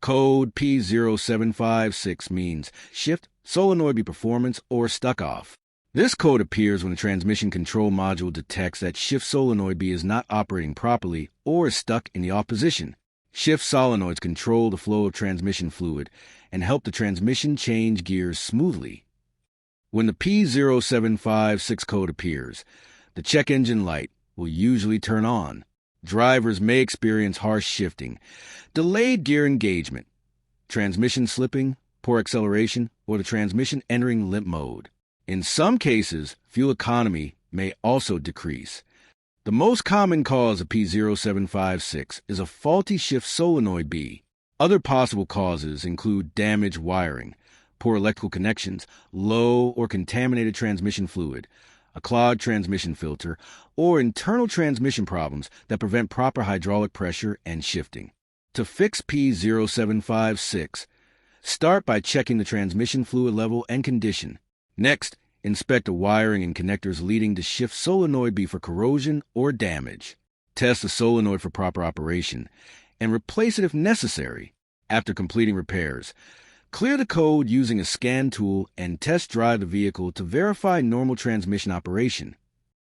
Code P0756 means Shift Solenoid B Performance or stuck off. This code appears when the transmission control module detects that Shift Solenoid B is not operating properly or is stuck in the off position. Shift solenoids control the flow of transmission fluid and help the transmission change gears smoothly. When the P0756 code appears, the check engine light will usually turn on. Drivers may experience harsh shifting, delayed gear engagement, transmission slipping, poor acceleration, or the transmission entering limp mode. In some cases, fuel economy may also decrease. The most common cause of P0756 is a faulty Shift Solenoid B. Other possible causes include damaged wiring, poor electrical connections, low or contaminated transmission fluid, a clogged transmission filter, or internal transmission problems that prevent proper hydraulic pressure and shifting. To fix P0756, start by checking the transmission fluid level and condition. Next, inspect the wiring and connectors leading to Shift Solenoid B for corrosion or damage. Test the solenoid for proper operation and replace it if necessary. After completing repairs, clear the code using a scan tool and test drive the vehicle to verify normal transmission operation.